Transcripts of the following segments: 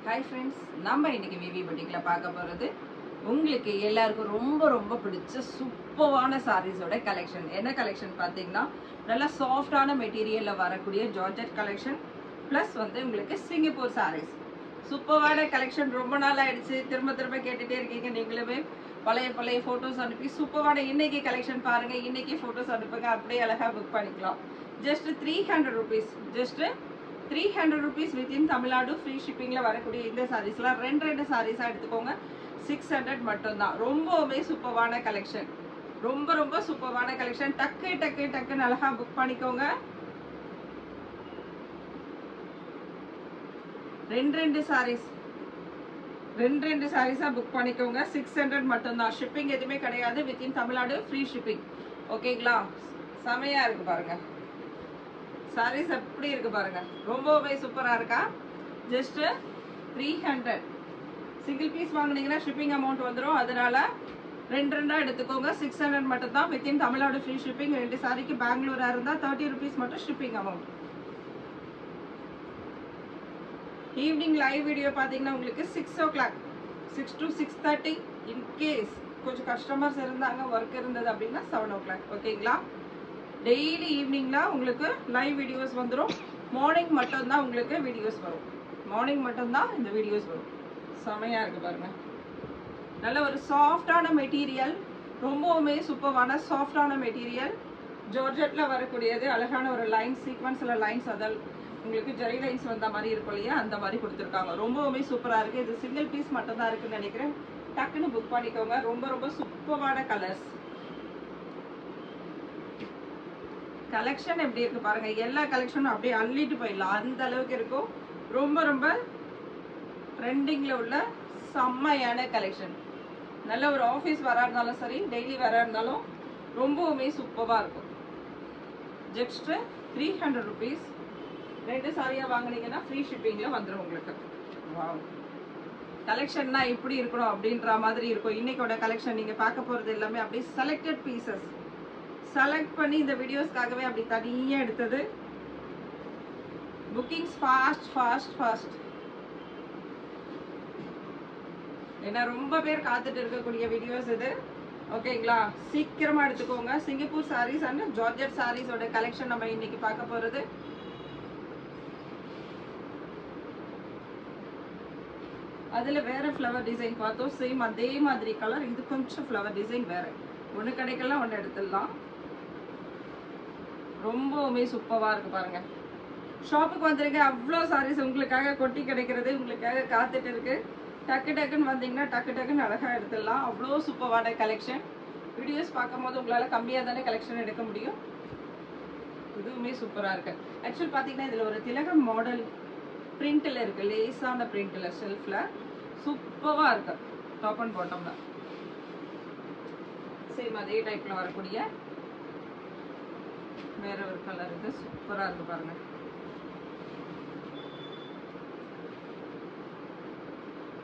Hi friends, நம்ம இன்னைக்கு விவி பொட்டிக்கில் பார்க்க போகிறது உங்களுக்கு எல்லாருக்கும் ரொம்ப ரொம்ப பிடிச்ச சூப்பரான சாரீஸோட கலெக்ஷன். என்ன கலெக்ஷன் பார்த்தீங்கன்னா, நல்லா சாஃப்டான மெட்டீரியலில் வரக்கூடிய ஜார்ஜெட் கலெக்ஷன் ப்ளஸ் உங்களுக்கு சிங்கப்பூர் சாரீஸ். சூப்பரான கலெக்ஷன். ரொம்ப நாள் ஆயிடுச்சு, திரும்ப திரும்ப கேட்டுகிட்டே இருக்கீங்க. நீங்களுமே பழைய ஃபோட்டோஸ் அனுப்பி சூப்பரான இன்னைக்கு கலெக்ஷன் பாருங்கள், இன்னைக்கு ஃபோட்டோஸ் அனுப்புங்க, அப்படியே அழகாக புக் பண்ணிக்கலாம். Just 300 rupees, just 300 rupees within Tamil Nadu free ஷிப்பிங்கில் வரக்கூடிய இந்த சாரீஸ்லாம் ரெண்டு சாரீஸாக எடுத்துக்கோங்க. 600 மட்டும்தான். ரொம்பவுமே சூப்பரான கலெக்ஷன், ரொம்ப ரொம்ப சூப்பரான கலெக்ஷன். டக்குன்னு அழகாக புக் பண்ணிக்கோங்க. ரெண்டு சாரீஸாக புக் பண்ணிக்கோங்க. 600 மட்டும்தான். ஷிப்பிங் எதுவுமே கிடையாது. Within Tamil Nadu free shipping. ஓகேங்களா? செமையாக இருக்குது பாருங்கள். சாரீஸ் எப்படி இருக்கு பாருங்க, ரொம்பவே சூப்பரா இருக்கா. ஜஸ்ட் 300. சிங்கிள் பீஸ் வாங்குனீங்கன்னா ஷிப்பிங் அமௌண்ட் வந்துடும். அதனால ரெண்டா எடுத்துக்கோங்க. 600 மட்டும் தான். Within Tamil Nadu free shipping. 2 சாரிக்கு பெங்களூரா இருந்தால் 30 rupees மட்டும் shipping amount. Evening live video பார்த்தீங்கன்னா உங்களுக்கு 6 o'clock, 6 to 6:30. இன்கேஸ் கொஞ்சம் கஸ்டமர்ஸ் இருந்தாங்க, ஒர்க் இருந்தது அப்படின்னா 7 o'clock. ஓகேங்களா? டெய்லி ஈவினிங்கில் உங்களுக்கு லைவ் வீடியோஸ் வந்துடும். மார்னிங் மட்டும்தான் உங்களுக்கு வீடியோஸ் வரும். மார்னிங் மட்டும்தான் இந்த வீடியோஸ் வரும். செமையாக இருக்குது பாருங்கள். நல்ல ஒரு சாஃப்டான மெட்டீரியல், ரொம்பவுமே சூப்பரான சாஃப்டான மெட்டீரியல். ஜார்ஜெட்டில் வரக்கூடியது. அழகான ஒரு லைன், சீக்வன்ஸில் லைன்ஸ், அதில் உங்களுக்கு ஜெரி லைன்ஸ் வந்த மாதிரி இருக்கும் இல்லையா, அந்த மாதிரி கொடுத்துருக்காங்க. ரொம்பவுமே சூப்பராக இருக்குது. இது சிங்கிள் பீஸ் மட்டும்தான் இருக்குதுன்னு நினைக்கிறேன். டக்குன்னு புக் பண்ணிக்கோங்க. ரொம்ப ரொம்ப சூப்பரான கலர்ஸ். கலெக்ஷன் எப்படி இருக்கு பாருங்க. எல்லா கலெக்ஷனும் அப்படியே அள்ளிட்டு போயிடலாம், அந்த அளவுக்கு இருக்கும். ரொம்ப ரொம்ப ட்ரெண்டிங்ல உள்ள செம்மையான கலெக்ஷன். நல்ல ஒரு ஆஃபீஸ் வரா இருந்தாலும் சரி, டெய்லி வரா இருந்தாலும் ரொம்பவுமே சூப்பராக இருக்கும். Just 300 rupees. 2 சாரியாக வாங்கினீங்கன்னா ஃப்ரீ ஷிப்பிங்கில் வந்துடும் உங்களுக்கு. வாவ், கலெக்ஷன்னா இப்படி இருக்கணும் அப்படின்ற மாதிரி இருக்கும். இன்னைக்கோட கலெக்ஷன் நீங்கள் பார்க்க போகிறது எல்லாமே அப்படியே செலக்டட் பீசஸ் செலக்ட் பண்ணி இந்த வீடியோஸ்க்காகவே அப்படி தனியாக எடுத்தது. Bookings fast. ஏன்னா ரொம்ப பேர் காத்துட்டு இருக்கக்கூடிய வீடியோஸ் இது. ஓகேங்களா? சீக்கிரமாக எடுத்துக்கோங்க. சிங்கப்பூர் சாரீஸ் அண்ட் ஜார்ஜெட் சாரீஸோட கலெக்ஷன் நம்ம இன்னைக்கு பார்க்க போகிறது. அதில் வேற ஃப்ளவர் டிசைன் பார்த்தோம். சேம் அதே மாதிரி கலர். இது கொஞ்சம் ஃப்ளவர் டிசைன் வேற. ஒன்று கிடைக்கலாம், ஒன்று எடுத்துடலாம். ரொம்பவுமே சூப்பராக இருக்குது பாருங்கள். ஷாப்புக்கு வந்துருங்க. அவ்வளோ சாரீஸ் உங்களுக்காக கொட்டி கிடைக்கிறது, உங்களுக்காக காத்துட்டு இருக்கு. டக்குன்னு வந்தீங்கன்னா டக்குன்னு அழகாக எடுத்துடலாம். அவ்வளோ சூப்பரான கலெக்ஷன். வீடியோஸ் பார்க்கும்போது உங்களால் கம்மியாக தானே கலெக்ஷன் எடுக்க முடியும். இதுவுமே சூப்பராக இருக்குது. ஆக்சுவல் பார்த்தீங்கன்னா இதில் ஒரு திலகம் மாடல் பிரிண்டில் இருக்குது. லேஸான பிரிண்டில் ஷெல்ஃபில் சூப்பராக இருக்குது. டாப் அண்ட் பாட்டமில் சேம் அதே டைப்பில் வரக்கூடிய வேற ஒரு கலர். இது சூப்பரா இருக்கு பாருங்க.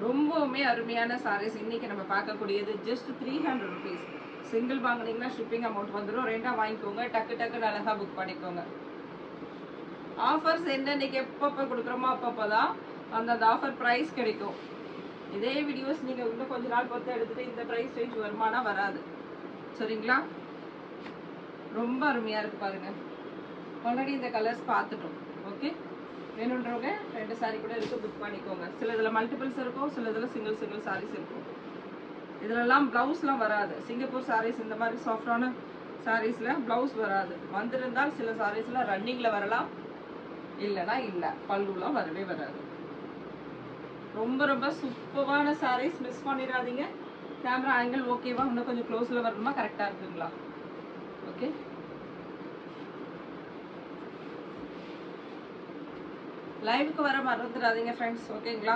ரொம்பவுமே அருமையான சாரீஸ் இன்னைக்கு நம்ம பார்க்கக்கூடியது. Just 300 rupees. சிங்கிள் வாங்கினீங்கன்னா ஷிப்பிங் அமௌண்ட் வந்துடும். 2 வாங்கிக்கோங்க. டக்குன்னு அழகா புக் பண்ணிக்கோங்க. ஆஃபர்ஸ் என்ன இன்னைக்கு எப்பப்போ கொடுக்குறோமோ அப்பப்போதான் அந்த ஆஃபர் ப்ரைஸ் கிடைக்கும். இதே வீடியோஸ் நீங்கள் இன்னும் கொஞ்ச நாள் பொறுத்து எடுத்துட்டு இந்த ப்ரைஸ் ரேஞ்ச் வருமானா வராது. சரிங்களா? ரொம்ப அருமையாக இருக்குது பாருங்கள். ஆல்ரெடி இந்த கலர்ஸ் பார்த்துட்டோம். ஓகே, வேணுன்றவங்க 2 சாரீ கூட இருக்குது, புக் பண்ணிக்கோங்க. சில இதில் மல்டிபிள்ஸ் இருக்கும், சில இதில் சிங்கிள் சாரீஸ் இருக்கும். இதிலெல்லாம் ப்ளவுஸ்லாம் வராது. சிங்கப்பூர் சாரீஸ் இந்த மாதிரி சாஃப்டான சாரீஸில் ப்ளவுஸ் வராது. வந்திருந்தால் சில சாரீஸில் ரன்னிங்கில் வரலாம், இல்லைனா இல்லை, பல்லுலாம் வரவே வராது. ரொம்ப ரொம்ப சூப்பரான சாரீஸ். மிஸ் பண்ணிடாதீங்க. கேமரா ஆங்கிள் ஓகேவா? இன்னும் கொஞ்சம் க்ளோஸில் வரணுமா? கரெக்டாக இருக்குங்களா? ஓகே, லைவுக்கு வர மறந்துடாதீங்க ஃப்ரெண்ட்ஸ். ஓகேங்களா?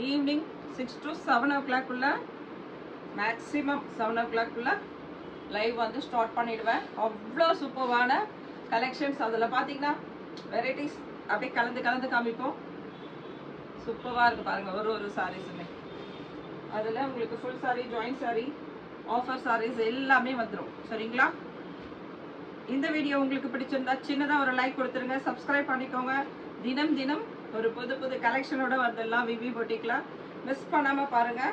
Evening 6 to 7 o'clock maximum 7 o'clock live வந்து ஸ்டார்ட் பண்ணிடுவேன். அவ்வளோ சூப்பரான கலெக்ஷன்ஸ். அதில் பார்த்தீங்கன்னா வெரைட்டிஸ் அப்படியே கலந்து காமிப்போம். சூப்பராக இருக்குது பாருங்கள். ஒரு சாரீஸுமே அதில் உங்களுக்கு full sari, joint sari, offer saris எல்லாமே வந்துடும். சரிங்களா? இந்த வீடியோ உங்களுக்கு பிடிச்சிருந்தா சின்னதாக ஒரு லைக் கொடுத்துருங்க. சப்ஸ்கிரைப் பண்ணிக்கோங்க. தினம் ஒரு புது புது கலெக்ஷனோட வந்துடலாம் விவி பொட்டிக்ல. மிஸ் பண்ணாம பாருங்க.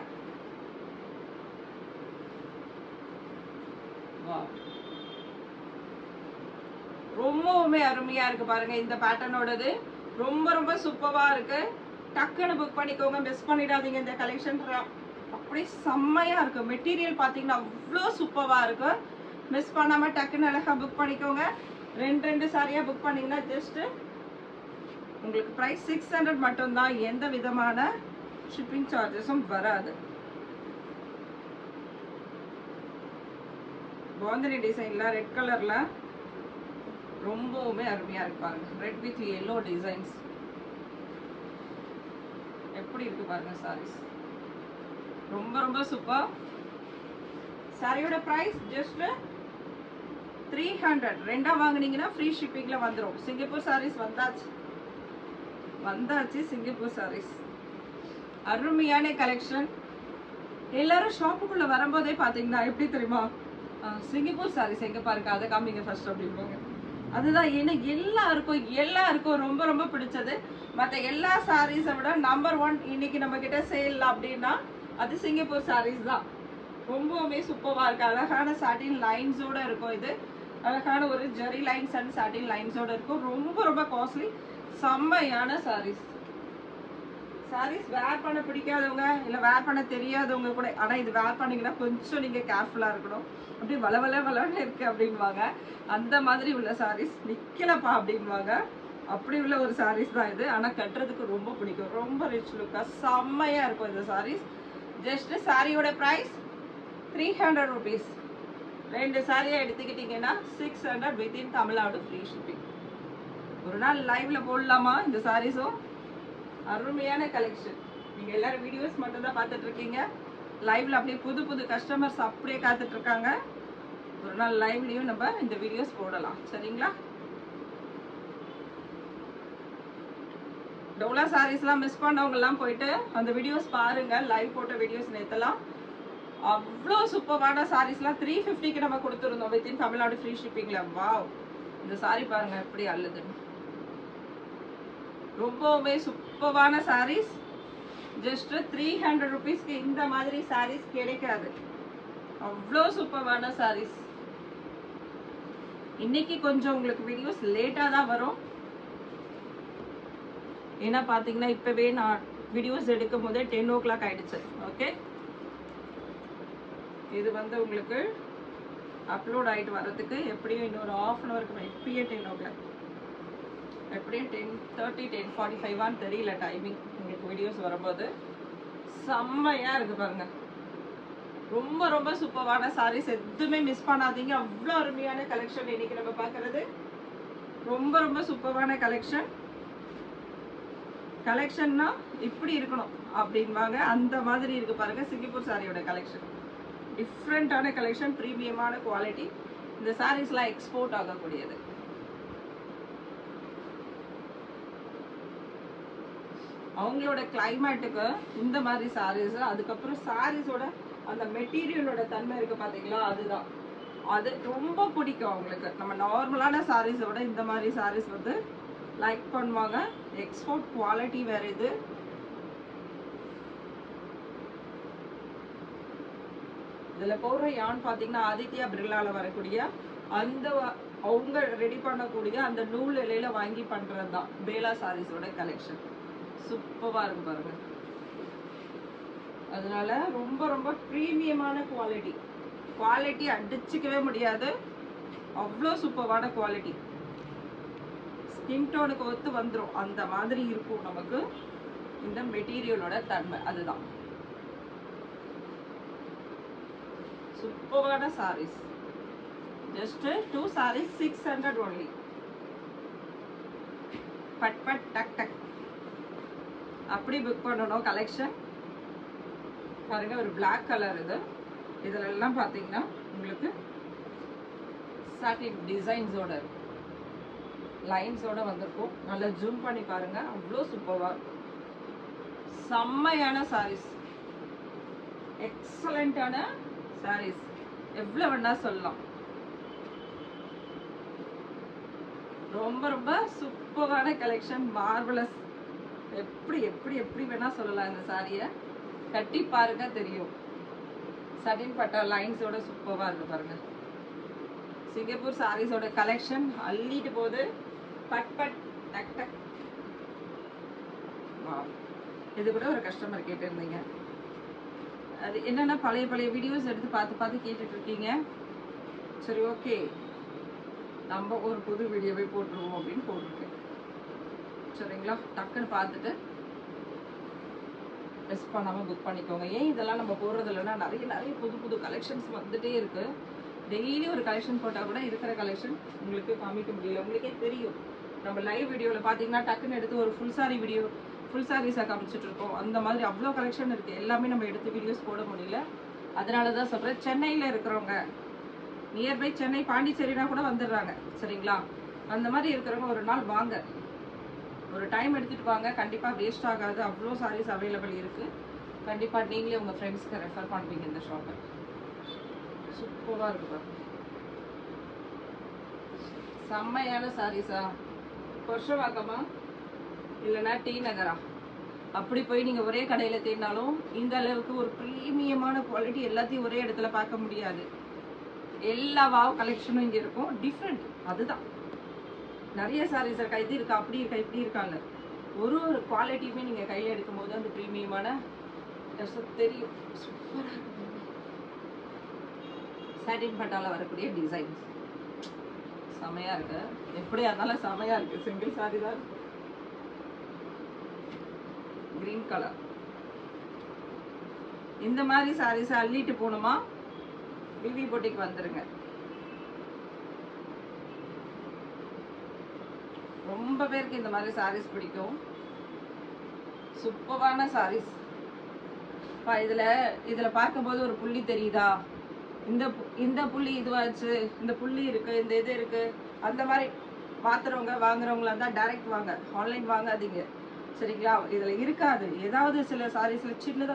வாவ், ரொம்பவுமே அருமையா இருக்கு பாருங்க. இந்த பேட்டர்னோடது ரொம்ப ரொம்ப சூப்பரா இருக்கு. டக்குன்னு புக் பண்ணிக்கோங்க, மிஸ் பண்ணிடாதீங்க. இந்த கலெக்ஷன் அப்படியே செம்மையா இருக்கு. மெட்டீரியல் பாத்தீங்கன்னா அவ்வளோ சூப்பரா இருக்கு. மிஸ் பண்ணாம டக்குன்னு அழகா புக் பண்ணிக்கோங்க. ரெண்டு சாரியா புக் பண்ணீங்கன்னா ஜஸ்ட் உங்களுக்கு பிரைஸ் 600 மட்டும்தான். எந்த விதமான ஷிப்பிங் சார்ஜஸும் வராது. பாந்தினி டிசைன்ல ரெட் கலர்ல ரொம்பவுமே அருமையா இருக்கு பாருங்க. ரெட் வித் yellow டிசைன்ஸ் எப்படி இருக்கு பாருங்க. சாரீஸ் ரொம்ப ரொம்ப சூப்பர். சாரியோட பிரைஸ் ஜஸ்ட் 300. ரெண்டா வாங்குனீங்கன்னா ஃப்ரீ ஷிப்பிங்ல வந்துரும். சிங்கப்பூர் சாரீஸ் வந்தாச்சு சிங்கப்பூர் சாரீஸ். அருமையான கலெக்ஷன். எல்லாரும் ஷாப்புக்குள்ள வரும்போதே பாத்தீங்கன்னா எப்படி தெரியுமா, சிங்கப்பூர் சாரீஸ் எங்க பாருங்க, அதை காமிங்க ஃபர்ஸ்ட் அப்படிம்பாங்க. அதுதான் ஏன்னா எல்லாருக்கும் ரொம்ப ரொம்ப பிடிச்சது. மற்ற எல்லா சாரீஸை விட நம்பர் 1 இன்னைக்கு நம்ம கிட்ட சேல் அப்படின்னா அது சிங்கப்பூர் சாரீஸ் தான். ரொம்பவுமே சூப்பரா இருக்கு. அழகான சாட்டின் லைன்ஸோட இருக்கும். இது அழகான ஒரு ஜெரி லைன்ஸ் அண்ட் சாட்டின் லைன்ஸோட இருக்கும். ரொம்ப ரொம்ப காஸ்ட்லி, செம்மையான சாரீஸ். சாரீஸ் வேர் பண்ண பிடிக்காதவங்க இல்லை வேர் பண்ண தெரியாதவங்க கூட, ஆனால் இது வேர் பண்ணிங்கன்னா கொஞ்சம் நீங்கள் கேர்ஃபுல்லாக இருக்கணும். அப்படி வளவளன்னு இருக்கு அப்படின்வாங்க. அந்த மாதிரி உள்ள சாரீஸ் நிற்கலப்பா அப்படின்வாங்க. அப்படி உள்ள ஒரு சாரீஸ் தான் இது. ஆனால் கட்டுறதுக்கு ரொம்ப பிடிக்கும். ரொம்ப ரிச் லுக்காக செம்மையாக இருக்கும் இந்த சாரீஸ். ஜஸ்ட் சாரியோட ப்ரைஸ் 300 rupees. 2 சாரியை எடுத்துக்கிட்டிங்கன்னா 600 வித்தின் தமிழ்நாடு ஃப்ரீ ஷிப்பிங். ஒரு நாள் லைவ்ல போடலாமா இந்த சாரீஸும்? அருமையான கலெக்ஷன். நீங்க எல்லாரும் வீடியோஸ் மட்டும் தான் பார்த்துட்டு இருக்கீங்க. லைவ்ல அப்படியே புது புது கஸ்டமர்ஸ் அப்படியே காத்துட்டு இருக்காங்க. ஒரு நாள் லைவ்லயும் நம்ம இந்த வீடியோஸ் போடலாம், சரிங்களா? டோலா சாரீஸ்லாம் மிஸ் பண்ணவங்க எல்லாம் போயிட்டு அந்த வீடியோஸ் பாருங்க. லைவ் போட்ட வீடியோஸ் நேத்தெல்லாம் அவ்வளோ சூப்பரான சாரீஸ்லாம் 350க்கு நம்ம கொடுத்துருந்தோம் வித்தின் தமிழ்நாடு ஃப்ரீ ஷிப்பிங்ல. வாவ், இந்த சாரி பாருங்க எப்படி அள்ளுதுன்னு. ரொம்பவுமே சூப்பரான சாரீஸ். ஜஸ்ட் 300 rupeesக்கு இந்த மாதிரி சாரீஸ் கிடைக்காது. அவ்வளோ சூப்பரான சாரீஸ். இன்னைக்கு கொஞ்சம் உங்களுக்கு வீடியோஸ் லேட்டா தான் வரும். ஏன்னா பாத்தீங்கன்னா இப்பவே நான் வீடியோஸ் எடுக்கும் போதே 10 o'clock ஆயிடுச்சு. ஓகே, இது வந்து உங்களுக்கு அப்லோட் ஆயிட்டு வர்றதுக்கு எப்படியும் இன்னொரு ½ hour இப்பயே 10 o'clock, எப்படியும் 10:30 10:45 தெரியல டைமிங் உங்களுக்கு வீடியோஸ் வரும்போது. செம்மையா இருக்கு பாருங்க. ரொம்ப ரொம்ப சூப்பரான சாரீஸ், எதுவுமே மிஸ் பண்ணாதீங்க. அவ்வளோ அருமையான கலெக்ஷன் இன்னைக்கு நம்ம பார்க்கறது. ரொம்ப ரொம்ப சூப்பரான கலெக்ஷன். கலெக்ஷன்னா இப்படி இருக்கணும் அப்படின்வாங்க, அந்த மாதிரி இருக்கு பாருங்க சிங்கப்பூர் சாரியோட கலெக்ஷன். டிஃப்ரெண்டான கலெக்ஷன், ப்ரீமியமான குவாலிட்டி. இந்த சாரீஸ்லாம் எக்ஸ்போர்ட் ஆகக்கூடியது. அவங்களோட கிளைமேட்டுக்கு இந்த மாதிரி சாரீஸ், அதுக்கப்புறம் சாரீஸோட அந்த மெட்டீரியலோட தன்மை இருக்கு பாத்தீங்களா, அதுதான் அது ரொம்ப பிடிக்கும் அவங்களுக்கு. நம்ம நார்மலான சாரீஸை விட இந்த மாதிரி சாரீஸ் வந்து லைக் பண்ணுவாங்க. எக்ஸ்போர்ட் குவாலிட்டி வேற இது. இதுல போடுற யான் பாத்தீங்கன்னா ஆதித்யா பிர்லால வரக்கூடிய அந்த அவங்க ரெடி பண்ணக்கூடிய அந்த நூல் இலையில வாங்கி பண்றதுதான் பேலா சாரீஸோட கலெக்ஷன். சூப்பரா இருக்கு பாருங்க. அதனால ரொம்ப ரொம்ப ப்ரீமியமான குவாலிட்டி அடிச்சுக்கவே முடியாது. அவ்வளோ சூப்பரான குவாலிட்டி. ஸ்கின் டோனுக்கு ஒத்து வந்துடும், அந்த மாதிரி இருக்கும் நமக்கு இந்த மெட்டீரியலோட தன்மை. அதுதான் சூப்பரான சாரீஸ். Just 2 sarees 600 only. But but டக் டக் அப்படி புக் பண்ணணும். கலெக்ஷன் பாருங்க, ஒரு பிளாக் கலர் இது. இதுல எல்லாம் பாத்தீங்கன்னா உங்களுக்கு சாட்டின் டிசைன்ஸோட லைன்ஸோட வந்திருக்கும். நல்லா ஜூம் பண்ணி பாருங்க, அவ்வளோ சூப்பரா இருக்கும். செம்மையான சாரீஸ், எக்ஸலண்டான சாரீஸ், எவ்வளவு வேணா சொல்லலாம். ரொம்ப ரொம்ப சூப்பரான கலெக்ஷன், மார்வலஸ். எப்படி எப்படி எப்படி வேணா சொல்லலாம். இந்த சாரியை கட்டி பாருங்க தெரியும். சட்டின் பட்டா லைன்ஸோட சூப்பராக இருக்கு பாருங்க. சிங்கப்பூர் சாரீஸோட கலெக்ஷன் அள்ளிட்டு போகுது. பட் பட் டக் டக். இது கூட ஒரு கஸ்டமர் கேட்டிருந்தீங்க. அது என்னன்னா பழைய பழைய வீடியோஸ் எடுத்து பார்த்து பார்த்து கேட்டுட்டு இருக்கீங்க. சரி ஓகே, நம்ம ஒரு புது வீடியோவே போட்டுருவோம் அப்படின்னு போட்டிருக்கேன். சரிங்களா, டக்குன்னு பார்த்துட்டு மிஸ் பண்ணாமல் புக் பண்ணிக்கோங்க. ஏன் இதெல்லாம் நம்ம போடுறது இல்லைன்னா நிறைய நிறைய புது புது கலெக்ஷன்ஸ் வந்துட்டே இருக்கு. டெய்லி ஒரு கலெக்ஷன் போட்டால் கூட இருக்கிற கலெக்ஷன் உங்களுக்கு காமிக்க முடியல. உங்களுக்கே தெரியும், நம்ம லைவ் வீடியோவில் பார்த்தீங்கன்னா டக்குன்னு எடுத்து ஒரு ஃபுல் சாரி வீடியோ ஃபுல் சாரீஸாக காமிச்சிட்டு இருக்கோம். அந்த மாதிரி அவ்வளோ கலெக்ஷன் இருக்குது. எல்லாமே நம்ம எடுத்து வீடியோஸ் போட முடியல. அதனால தான் சொல்கிறேன், சென்னையில் இருக்கிறவங்க நியர்பை சென்னை பாண்டிச்சேரினா கூட வந்துடுறாங்க. சரிங்களா, அந்த மாதிரி இருக்கிறவங்க ஒரு நாள் வாங்க, ஒரு டைம் எடுத்துகிட்டு வாங்க. கண்டிப்பாக வேஸ்ட் ஆகாது. அவ்வளோ சாரீஸ் அவைலபிள் இருக்குது. கண்டிப்பாக நீங்களே உங்கள் ஃப்ரெண்ட்ஸ்க்கு ரெஃபர் பண்ணுவீங்க இந்த ஷாப்பை. சூப்பராக இருக்கு பாருங்க. செம்மையான சாரீஸா. புருஷவாக்கமா இல்லைன்னா டி நகரா அப்படி போய் நீங்கள் ஒரே கடையில் தேடினாலும் இந்த அளவுக்கு ஒரு ப்ரீமியமான குவாலிட்டி எல்லாத்தையும் ஒரே இடத்துல பார்க்க முடியாது. எல்லா வாவ் கலெக்ஷனும் இங்கே இருக்கும். டிஃப்ரெண்ட் அதுதான். நிறைய சாரீஸ் இருக்கா, இது இருக்கா, அப்படி இருக்கா, இப்படி இருக்காங்க. ஒரு ஒரு குவாலிட்டியுமே நீங்கள் கையில் எடுக்கும் போது அந்த ப்ரீமியமான தெரியும். சூப்பராக இருக்கும். சாட்டின் பட்டாவில் வரக்கூடிய டிசைன்ஸ் செமையாக இருக்கு. எப்படியா இருந்தாலும் செமையாக இருக்குது. சிங்கிள் சாரி தான் இருக்கு. Green colour. இந்த மாதிரி சாரீஸை அள்ளிட்டு போகணுமா, விவி பொட்டிக்கு வந்துருங்க. ரொம்ப பேருக்கு இந்த மாதிரி சாரீஸ் பிடிக்கும். சூப்பரான சாரீஸ். இதுல பார்க்கும்போது ஒரு புள்ளி தெரியுதா, இந்த புள்ளி இதுவாச்சு, இந்த புள்ளி இருக்கு, இந்த இது இருக்கு, அந்த மாதிரி மாத்துறவங்க வாங்குறவங்களா தான் டைரக்ட் வாங்க, ஆன்லைன் வாங்காதீங்க. சரிங்களா, இதுல இருக்காது. ஏதாவது சில சாரீஸ்ல சின்னதா,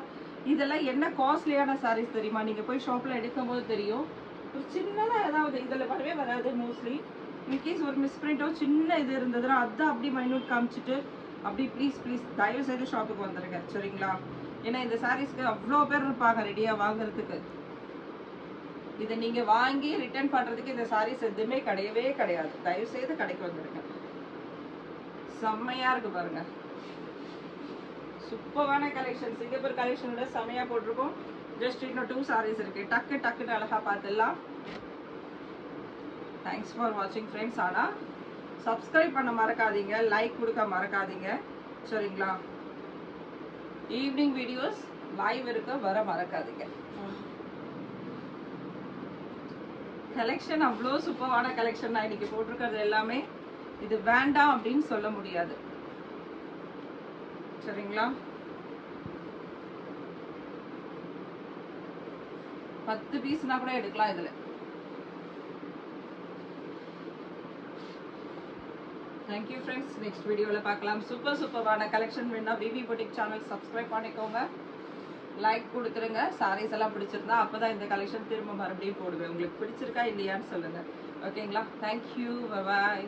இதெல்லாம் என்ன காஸ்ட்லியான சாரீஸ் தெரியுமா, நீங்க போய் ஷாப்ல எடுக்கும் போது தெரியும். ஒரு சின்னதா ஏதாவது இதுல வரவே வராது. மோஸ்ட்லி இன்கேஸ் ஒரு மிஸ்பிரிண்டோ சின்ன இது இருந்ததுன்னா அதான் அப்படி மைனூட் காமிச்சிட்டு அப்படி ப்ளீஸ் ப்ளீஸ் தயவு செய்து ஷாப்புக்கு வந்துடுங்க. சரிங்களா, ஏன்னா இந்த சாரீஸ்க்கு அவ்வளோ பேர் இருப்பாங்க ரெடியாக வாங்குறதுக்கு. இதை நீங்கள் வாங்கி ரிட்டர்ன் பண்ணுறதுக்கு இந்த சாரீஸ் எதுவுமே கிடையவே கிடையாது. தயவு செய்து கடைக்கு வந்துடுங்க. செம்மையாக இருக்கு பாருங்க. சூப்பரான கலெக்ஷன். சிங்கப்பூர் கலெக்ஷனோட செம்மையாக போட்டிருக்கோம். ஜஸ்ட் இன்னும் 2 சாரீஸ் இருக்கு. டக்குன்னு அழகாக பார்த்துடலாம். தேங்க்ஸ் ஃபார் வாட்சிங் ஃப்ரெண்ட்ஸ். ஆனால் சப்ஸ்கிரைப் பண்ண மறக்காதீங்க, லைக் கொடுக்க மறக்காதீங்க. சரிங்களா, ஈவினிங் வீடியோஸ் லைவ் இருக்க வர மறக்காதீங்க. கலெக்ஷன் அவ்வளோ சூப்பரான கலெக்ஷன். நான் இன்னைக்கு போட்டிருக்கிறது எல்லாமே இது வேண்டாம் அப்படின்னு சொல்ல முடியாது. சரிங்களா, 10 பீஸ்னா கூட எடுக்கலாம் இதுல. Thank you friends. நெக்ஸ்ட் வீடியோவில் பார்க்கலாம். சூப்பரான கலெக்ஷன் வேணா விவி பொட்டிக் சேனல் சப்ஸ்கிரைப் பண்ணிக்கோங்க, லைக் கொடுத்துருங்க. சாரீஸ் எல்லாம் பிடிச்சிருந்தா அப்போ தான் இந்த கலெக்ஷன் திரும்ப மறுபடியும் போடுவேன். உங்களுக்கு பிடிச்சிருக்கா இல்லையான்னு சொல்லுங்கள். ஓகேங்களா, தேங்க்யூ, பாய்.